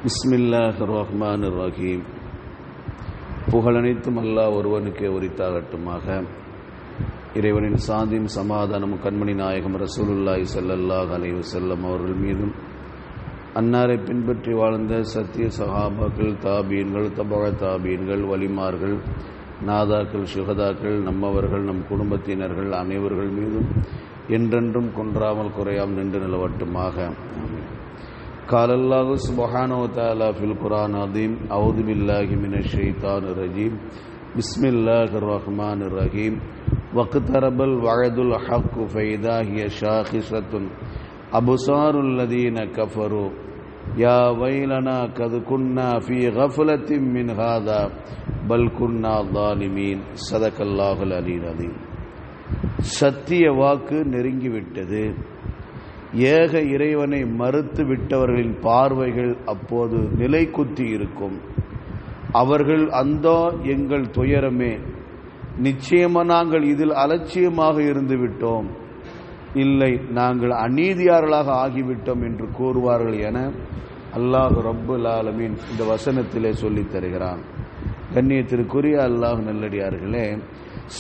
பிஸ்மில்லாஹிர் ரஹ்மானிர் ரஹீம். புகழனைத்தும் அல்லாஹ் ஒருவனுக்கே உரித்தாகட்டுமாக. இறைவனின் சாந்தியும் சமாதானமும் கண்மணி நாயகம் ரசூலுல்லாஹி ஸல்லல்லாஹு அலைஹி வஸல்லம் அவர்கள் மீதும், அன்னாரை பின்பற்றி வாழ்ந்த சத்திய சஹாபாக்கள், தாபீன்கள், தபஅ தாபீன்கள், வலிமார்கள், நாதாக்கள், சுஹதாக்கள், நம்மவர்கள், நம் குடும்பத்தினர்கள் அனைவர்கள் மீதும் என்றென்றும் குன்றாமல் குறையாமல் நின்று நிலவட்டுமாக. ஆமீன். قال الله سبحانه وتعالى في القرآن العظيم: أعوذ بالله من الشيطان الرجيم بسم الله الرحمن الرحيم واقترب الوعد الحق فإذا هي شاخصة أبصار الذين كفروا يا ويلنا قد كنا في غفلة من هذا بل كنا ظالمين. صدق الله العلي العظيم. சத்திய வாக்கு நெருங்கிவிட்டது. ஏக இறைவனை மறுத்து விட்டவர்களின் பார்வைகள் அப்போது நிலை குத்தி இருக்கும். அவர்கள் அந்தோ எங்கள் துயரமே, நிச்சயமாக நாங்கள் இதில் அலட்சியமாக இருந்து விட்டோம், இல்லை நாங்கள் அநீதியாளர்களாக ஆகிவிட்டோம் என்று கூறுவார்கள் என அல்லாஹ் ரப்புல் ஆலமீன் இந்த வசனத்திலே சொல்லித் தருகிறான். கண்ணியத்திற்குரிய அல்லாஹ் நல்லடியார்களே,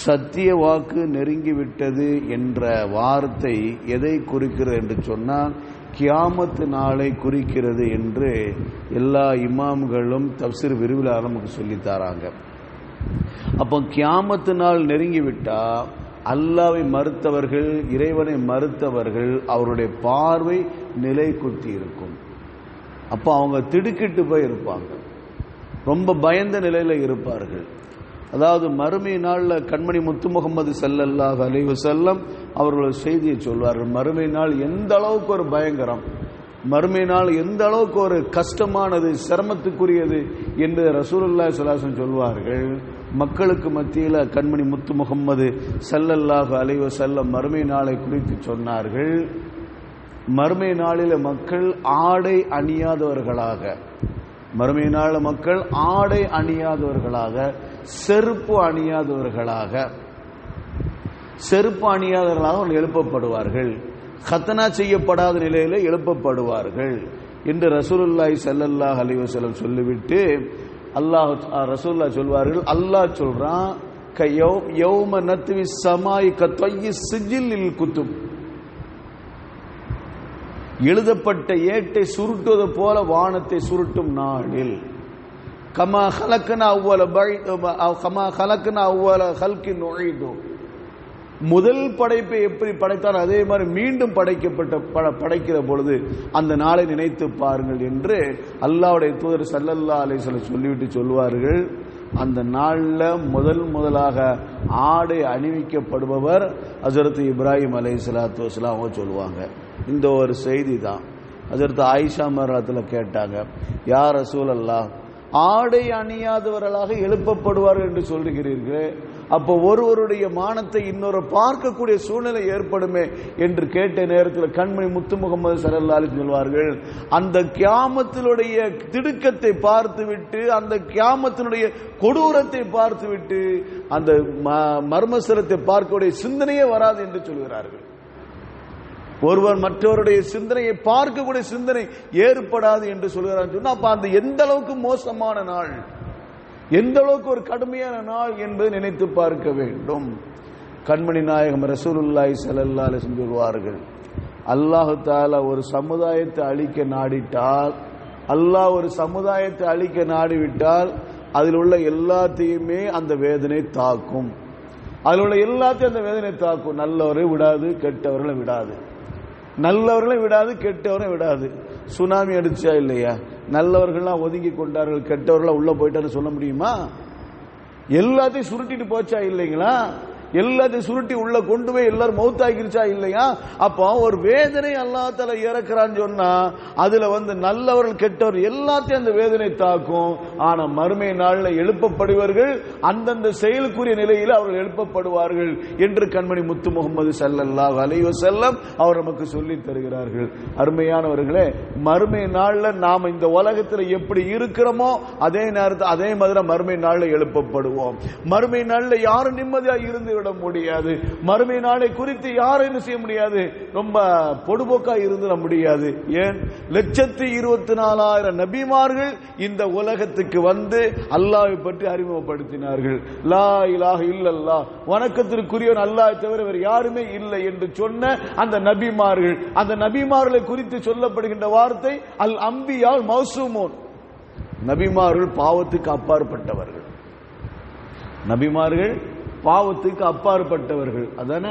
சத்திய வாக்கு நெருங்கிவிட்டது என்ற வார்த்தை எதை குறிக்கிறது என்று சொன்னால், கியாமத்து நாளை குறிக்கிறது என்று எல்லா இமாம்களும் தப்சீர் விரிவில் நமக்கு சொல்லித்தாராங்க. அப்போ கியாமத்து நாள் நெருங்கிவிட்டா அல்லாஹ்வை மறுத்தவர்கள், இறைவனை மறுத்தவர்கள், அவருடைய பார்வை நிலை குத்தி இருக்கும். அப்போ அவங்க திடுக்கிட்டு போய் இருப்பாங்க, ரொம்ப பயந்த நிலையில் இருப்பார்கள். அதாவது மறுமை நாளில் கண்மணி முத்து முகமது ஸல்லல்லாஹு அலைஹி வஸல்லம் அவர்கள் செய்தியை சொல்வார்கள். மறுமை நாள் எந்த அளவுக்கு ஒரு பயங்கரம், மறுமை நாள் எந்த அளவுக்கு ஒரு கஷ்டமானது, சிரமத்துக்குரியது என்று ரசூலுல்லாஹி ஸல்லல்லாஹு அலைஹி வஸல்லம் சொல்வார்கள். மக்களுக்கு மத்தியில் கண்மணி முத்து முகமது ஸல்லல்லாஹு அலைஹி வஸல்லம் மறுமை நாளை குறித்து சொன்னார்கள். மறுமை நாளில் மக்கள் ஆடை அணியாதவர்களாக, மறுமை நாள் மக்கள் ஆடை அணியாதவர்களாக, செருப்பு அணியாதவர்களாக எழுப்பப்படுவார்கள். கத்னா செய்யப்படாத நிலையில எழுப்பப்படுவார்கள் என்று ரசூலுல்லாஹி ஸல்லல்லாஹு அலைஹி வஸல்லம் சொல்லிவிட்டு ரசூலுல்லாஹ் சொல்வார்கள், அல்லாஹ் சொல்றான், யௌம நத்வி ஸமாஇ கத்யி சிஜில்லில் குத்துப், எழுதப்பட்ட ஏட்டை சுருட்டுவது போல வானத்தை சுருட்டும் நாளில், கமா ஹலக்னா அவ்வல ஹல்கின் நுஈது, முதல் படைப்பை எப்படி படைத்தான் அதே மாதிரி மீண்டும் படைக்கிற பொழுது அந்த நாளை நினைத்து பாருங்கள் என்று அல்லாஹ்வுடைய தூதர் ஸல்லல்லாஹு அலைஹி வஸல்லம் சொல்லிவிட்டு சொல்வார்கள். அந்த நாளில் முதலாக ஆடை அணிவிக்கப்படுபவர் ஹஜ்ரத் இப்ராஹிம் அலைஹிஸ்ஸலாத்து வஸ்ஸலாம் அவங்க சொல்லுவாங்க. இந்த ஒரு செய்தி தான் ஹஜ்ரத் ஆயிஷா மரத்தில் கேட்டாங்க, யா ரசூலல்லாஹ், ஆடை அணியாதவர்களாக எழுப்பப்படுவார்கள் என்று சொல்லுகிறீர்கள், அப்போ ஒருவருடைய மானத்தை இன்னொரு பார்க்கக்கூடிய சூழ்நிலை ஏற்படுமே என்று கேட்ட நேரத்தில் கண்மணி முத்து முகமது ஸல்லல்லாஹு அலைஹி சொல்வார்கள், அந்த கியாமத்தினுடைய திடுக்கத்தை பார்த்துவிட்டு, அந்த கியாமத்தினுடைய கொடூரத்தை பார்த்துவிட்டு அந்த மர்மஸ்தலத்தை பார்க்கக்கூடிய சிந்தனையே வராது என்று சொல்கிறார்கள். ஒருவர் மற்றவருடைய சிந்தனையை பார்க்கக்கூடிய சிந்தனை ஏற்படாது என்று சொல்கிறார். சொன்னா அப்ப அந்த எந்த அளவுக்கு மோசமான நாள், எந்த அளவுக்கு ஒரு கடுமையான நாள் என்பதை நினைத்து பார்க்க வேண்டும். கண்மணி நாயகம் ரசூலுல்லாஹி ஸல்லல்லாஹு அலைஹி வஸல்லம் சொல்வார்கள், அல்லாஹ் தஆலா ஒரு சமுதாயத்தை அழிக்க நாடிட்டால், அல்லாஹ் ஒரு சமுதாயத்தை அழிக்க நாடிவிட்டால் அதில் உள்ள எல்லாத்தையுமே அந்த வேதனை தாக்கும். அதில் உள்ள எல்லாத்தையும் அந்த வேதனை தாக்கும். நல்லவரை விடாது, கெட்டவர்களை விடாது, நல்லவர்களை விடாது, கெட்டவரை விடாது. சுனாமி அடிச்சா இல்லையா, நல்லவர்கள்லாம் ஒதுங்கி கொண்டார்கள், கெட்டவர்களாம் உள்ள போயிட்டான்னு சொல்ல முடியுமா? எல்லாத்தையும் சுருட்டிட்டு போச்சா இல்லைங்களா? எல்லாத்தையும் சுருட்டி உள்ள கொண்டு போய் எல்லாரும் மௌத்தாக்கிருச்சா இல்லையா? அப்போ ஒரு வேதனை அல்லாஹ் தஆலா இறக்குறான்னு சொன்னா அதுல நல்லவர்கள் கெட்டவர் எல்லாத்தையும் அந்த வேதனை தாக்கும். ஆனா மறுமை நாள்ல எழுப்பப்படுவார்கள், அந்தந்த செயலுக்குரிய நிலையில் அவர்கள் எழுப்பப்படுவார்கள் என்று கண்மணி முத்து முகமது ஸல்லல்லாஹு அலைஹி வஸல்லம் அவர் நமக்கு சொல்லி தருகிறார்கள். அருமையானவர்களே, மறுமை நாள்ல நாம இந்த உலகத்தில் எப்படி இருக்கிறோமோ அதே நேரத்தில் அதே மாதிரி மறுமை நாள்ல எழுப்பப்படுவோம். மறுமை நாள்ல யாரும் நிம்மதியா இருந்து விட முடியாது. மறுமை நாளை குறித்து யாரும் என்ன செய்ய முடியாது, ரொம்ப பொடுபோக்கா இருந்துட முடியாது. ஏன், 124,000 நபிமார்கள் இந்த உலகத்துக்கு வந்து அல்லாஹ்வை பற்றி அறிமுகப்படுத்தினார்கள். லா இலாஹ இல்லல்லாஹ், வணக்கத்திற்குரியவன் அல்லாஹ் தவிர வேறு யாருமே இல்லை என்று சொன்ன அந்த நபிமார்கள், அந்த நபிமார்களை குறித்து சொல்லப்படுகின்ற வார்த்தை அல் அம்பியால் மௌசூமூன். நபிமார்கள் பாவத்துக்கு அப்பாற்பட்டவர்கள், நபிமார்கள் பாவத்துக்கு அப்பாற்பட்டவர்கள். அதான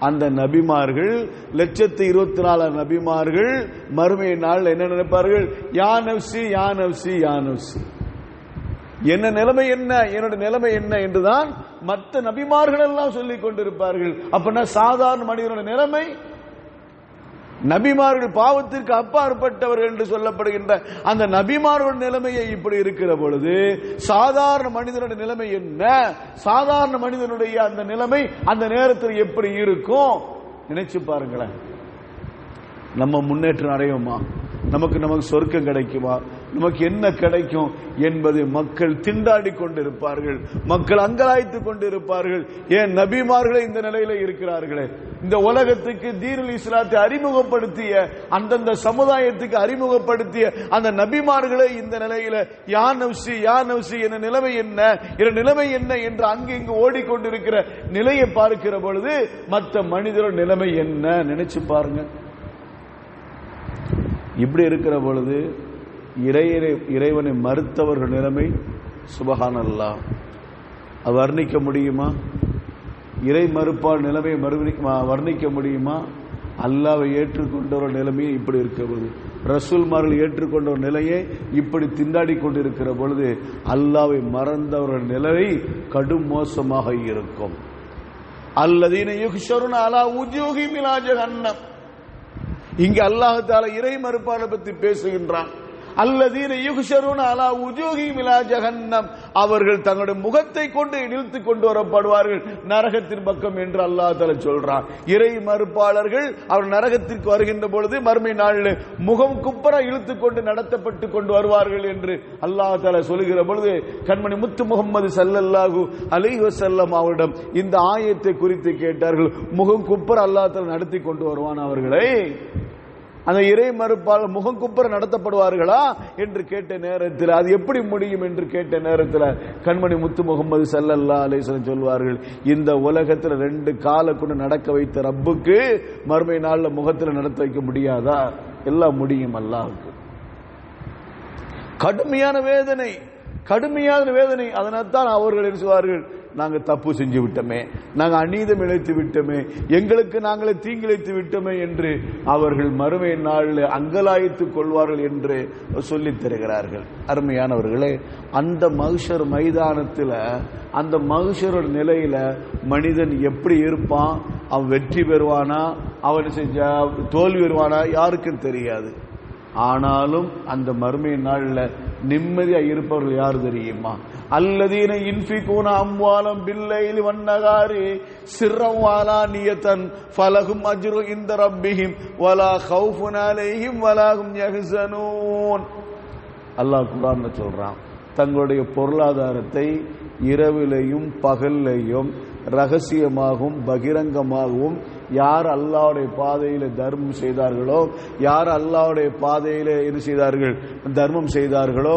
அந்த நபிமார்கள் 124,000 நபிமார்கள் மறுமை நாள் என்ன நினைப்பார்கள்? யா நஃப்ஸி யா நஃப்ஸி யா நஃப்ஸி, என்ன நிலைமை என்ன, என்னோட நிலைமை என்ன என்றுதான் மற்ற நபிமார்கள் எல்லாம் சொல்லிக் கொண்டிருப்பார்கள். அப்படின்னா சாதாரண மனிதனோட நிலைமை, நபிமார்கள் பாவத்திற்கு அப்பாற்பட்டவர்கள் என்று சொல்லப்படுகின்ற அந்த நபிமார்கள் நிலைமையை இப்படி இருக்கிற பொழுது சாதாரண மனிதனுடைய நிலைமை என்ன, சாதாரண மனிதனுடைய அந்த நிலைமை அந்த நேரத்தில் எப்படி இருக்கும் நினைச்சு பாருங்களேன். நம்ம முன்னேற்றம் அடையுமா? நமக்கு சொர்க்கம் கிடைக்குமா? நமக்கு என்ன கிடைக்கும் என்பது மக்கள் திண்டாடி கொண்டிருப்பார்கள், மக்கள் அங்கலாய்த்து கொண்டிருப்பார்கள். ஏன் நபிமார்களே இந்த நிலையில இருக்கிறார்களே, இந்த உலகத்துக்கு தீனுல் இஸ்லாத்தை அறிமுகப்படுத்திய அந்தந்த சமுதாயத்துக்கு அறிமுகப்படுத்திய அந்த நபிமார்களே இந்த நிலையில யா நஃப்ஸி யா நஃப்ஸி, என்ன நிலைமை என்ன, என் நிலைமை என்ன என்று அங்கு இங்கு ஓடிக்கொண்டிருக்கிற நிலையை பார்க்கிற பொழுது மற்ற மனிதரோட நிலைமை என்ன நினைச்சு பாருங்க. இப்படி இருக்கிற பொழுது இறைவனை மறுத்தவர்கள் நிலைமை சுபஹானல்லாஹ் வர்ணிக்க முடியுமா? இறை மறுப்பால் நிலைமை வர்ணிக்க முடியுமா? அல்லாஹ்வை ஏற்றுக்கொண்டவர் நிலைமையை இப்படி இருக்கிற பொழுது, ரசூல்மார்கள் ஏற்றுக்கொண்ட ஒரு நிலையை இப்படி திண்டாடி கொண்டிருக்கிற பொழுது அல்லாஹ்வை மறந்தவர்கள் நிலை கடும் மோசமாக இருக்கும். அல்லதீன யுஹ்ஷருன அலா உஜூஹிஹிம் இலா ஜஹன்னம். இங்க அல்லாஹ் தஆலா இறை மறுப்பாளரை பற்றி பேசுகின்றான். அல்லதீன யுஹ்ஷருன அலா உஜூஹிஹிம் இலா ஜஹன்னம், அவர்கள் தங்களுடைய முகத்தை கொண்டு இழுத்து கொண்டு வரப்படுவார்கள் நரகத்தின் பக்கம் என்று அல்லாஹ் தஆலா சொல்றான். இறை மறுப்பாளர்கள் அவர் நரகத்திற்கு வருகின்ற பொழுது மறுமை நாளில் முகம் குப்பர இழுத்து கொண்டு நடத்தப்பட்டு கொண்டு வருவார்கள் என்று அல்லாஹ் தஆலா சொல்லுகிற பொழுது கண்மணி முத்து முகமது ஸல்லல்லாஹு அலைஹி வஸல்லம் அவரிடம் இந்த ஆயத்தை குறித்து கேட்டார்கள். முகம் குப்பர அல்லாஹ் தஆலா நடத்தி கொண்டு வருவான் அவர்களை, அந்த இறை மறுப்பால் முகம் குப்பர நடத்தப்படுவார்களா என்று கேட்ட நேரத்தில் அது எப்படி முடியும் என்று கேட்ட நேரத்தில் கண்மணி முத்து முகமது ஸல்லல்லாஹு அலைஹி வஸல்லம் சொல்வார்கள், இந்த உலகத்தில் 2 காலை கொண்டு நடக்க வைத்த ரப்புக்கு மறுமை நாளில் முகத்தில் நடத்த வைக்க முடியாதா? எல்லாம் முடியும் அல்லாஹ்வுக்கு. கடுமையான வேதனை, கடுமையான வேதனை. அதனால்தான் அவர்கள் சொல்வார்கள், நாங்க தப்பு செஞ்சு விட்டோமே, நாங்க அநீதம் இழைத்து விட்டோமே, எங்களுக்கு நாங்களே தீங்கிழைத்து விட்டோமே என்று அவர்கள் மறுமை நாளில் அங்கலாய்த்துக் கொள்வார்கள் என்று சொல்லித் தருகிறார்கள். அருமையானவர்களே, அந்த மஹ்ஷர் மைதானத்தில் அந்த மஹ்ஷர் நிலையில மனிதன் எப்படி இருப்பான்? அவன் வெற்றி பெறுவானா, அவன் செஞ்ச தோல்வி பெறுவானா யாருக்கும் தெரியாது. ஆனாலும் அந்த மறுமை நாளில் நிம்மதியா இருப்பவர்கள் யார் தெரியுமா? அல்லதீன யுன்ஃபிகூன அம்வாலம் பில்லைலி வன்னகாரி சிர்ரம் வலானியதன் ஃபலஹும் அஜ்ரு இன்த ரப்பிஹிம் வலா கௌஃபுன் அலைஹிம் வலா ஹும் யஹ்ஸனூன். அல்லாஹ் குர்ஆன்ல சொல்றான், தங்களுடைய பொருளாதாரத்தை இரவிலையும் பகல்லையும் ரகசியமாகவும் பகிரங்கமாகவும் யார் அல்லாஹ்வுடைய பாதையில தர்மம் செய்தார்களோ, யார் அல்லாஹ்வுடைய பாதையில என்ன செய்தார்கள், தர்மம் செய்தார்களோ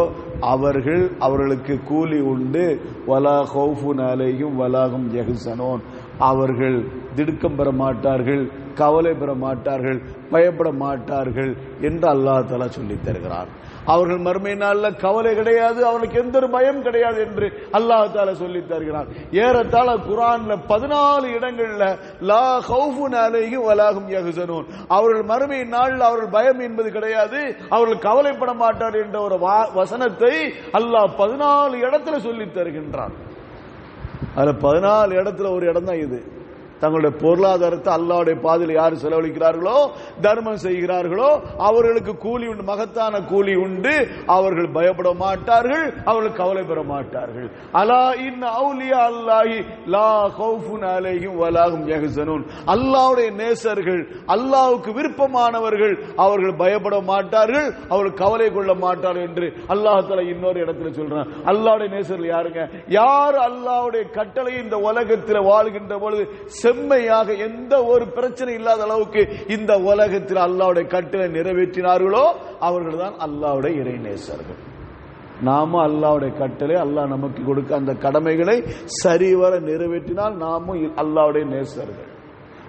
அவர்களுக்கு கூலி உண்டு. வலா கௌஃபுன் அலைஹிம் வலா ஹும் யஹ்ஸனூன், அவர்கள் திடுக்கம் பெற மாட்டார்கள், கவலை பெற மாட்டார்கள், பயப்பட மாட்டார்கள் என்று அல்லாஹ் தஆலா சொல்லித் தருகிறார். அவர்கள் மறுமை நாளில் கவலை கிடையாது, அவர்களுக்கு எந்த ஒரு பயம் கிடையாது என்று அல்லாஹ் தஆலா சொல்லித் தருகிறார். ஏறத்தாழ குர்ஆன்ல 14 இடங்கள்ல லா கௌஃபுன் அலைஹிம் வலா ஹும் யஹ்ஸனூன், அவர்கள் மறுமை நாளில் அவர்கள் பயம் என்பது கிடையாது, அவர்கள் கவலைப்பட மாட்டார் என்ற ஒரு வசனத்தை அல்லாஹ் 14 இடத்துல சொல்லித் தருகின்றார். அதுல 14 இடத்துல ஒரு இடம் தான் இது. தங்களுடைய பொருளாதாரத்தை அல்லாஹ்வுடைய பாதையில் யார் செலவழிக்கிறார்களோ, தர்மம் செய்கிறார்களோ அவர்களுக்கு கூலி உண்டு, மகத்தான கூலி உண்டு. அவர்கள் பயப்பட மாட்டார்கள், அவர்கள் கவலை பெற மாட்டார்கள். அலா இன் அவுலியா அல்லாஹி லா கௌஃபுன் அலைஹிம் வலா ஹும் யஹ்ஸனூன், அல்லாஹ்வுடைய நேசர்கள், அல்லாஹ்வுக்கு விருப்பமானவர்கள் அவர்கள் பயப்பட மாட்டார்கள், அவர்கள் கவலை கொள்ள மாட்டார்கள் என்று அல்லாஹ் தஆலா இன்னொரு இடத்துல சொல்றான். அல்லாஹ்வுடைய நேசர்கள் யாருங்க? யார் அல்லாஹ்வுடைய கட்டளை இந்த உலகத்தில் வாழ்கின்ற பொழுது செம்மையாக எந்த ஒரு பிரச்சனை இல்லாத அளவுக்கு இந்த உலகத்தில் அல்லாஹ்வுடைய கட்டளை நிறைவேற்றினார்களோ அவர்கள் தான் அல்லாஹ்வுடைய இறைநேசர்கள். நாமும் அல்லாஹ்வுடைய கட்டளை, அல்லாஹ் நமக்கு கொடுக்க அந்த கடமைகளை சரிவர நிறைவேற்றினால் நாமும் அல்லாஹ்வுடைய நேசர்கள்.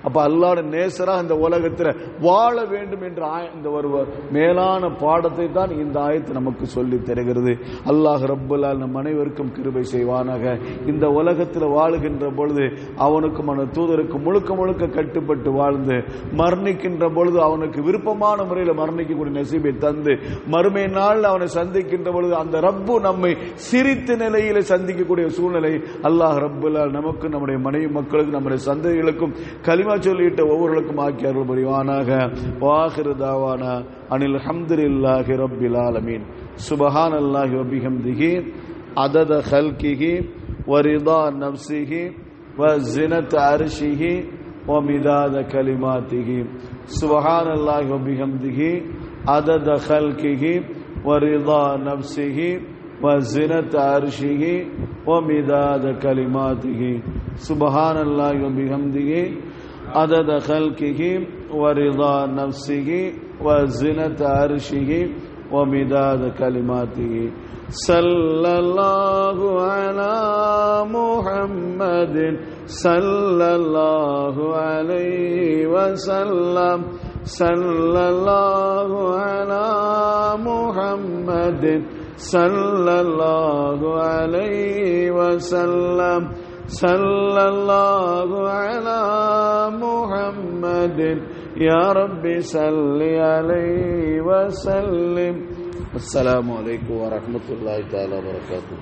அப்ப அல்லாஹ்வுடைய நேசராக இந்த உலகத்தில் வாழ வேண்டும் என்ற இந்த ஒரு மேலான பாடத்தை தான் இந்த ஆயத்து நமக்கு சொல்லி தருகிறது. அல்லாஹ் ரப்பல் ஆலமீன் நம் அனைவருக்கும் கிருபை செய்வானாக. இந்த உலகத்தில் வாழுகின்ற பொழுது அவனுக்கும் அவன் தூதருக்கு முழுக்க முழுக்க கட்டுப்பட்டு வாழ்ந்து மரணிக்கின்ற பொழுது அவனுக்கு விருப்பமான முறையில் மரணிக்கக்கூடிய நசீபை தந்து மறுமை நாள் அவனை சந்திக்கின்ற பொழுது அந்த ரப்பு நம்மை சிரித்த நிலையில சந்திக்கக்கூடிய சூழ்நிலை அல்லாஹ் ரப்பல் ஆலமீன் நமக்கு, நம்முடைய மனைவி மக்களுக்கும், நம்முடைய சந்ததிகளுக்கும் கலிமா சொல்லிட்ட ஒவ்வொருவருக்கும் ஆக்கியார்கள் புரிவானாக. வாஹிரு தாவானா அனில் ஹம்துலில்லாஹி ரப்பில் ஆலமீன். சுப்ஹானல்லாஹி வ பிஹம்திஹி அதத ஹல்கிஹி வ ரிதா நஃப்ஸிஹி வ ஸினத அர்ஷிஹி வ மிதாத கலிமாத்திஹி. சுப்ஹானல்லாஹி வ பிஹம்திஹி அதத ஹல்கிஹி வ ரிதா நஃப்ஸிஹி வ ஸினத அர்ஷிஹி வ மிதாத கலிமாத்திஹி. சுப்ஹானல்லாஹி வ பிஹம்திஹி عدد خلقه ورضا نفسه وزنة عرشه ومداد كلماته. صلى الله على محمد صلى الله عليه وسلم. صلى الله على محمد صلى الله عليه وسلم. صلى الله على محمد يا رب صل عليه وسلم. السلام عليكم ورحمة الله تعالى وبركاته.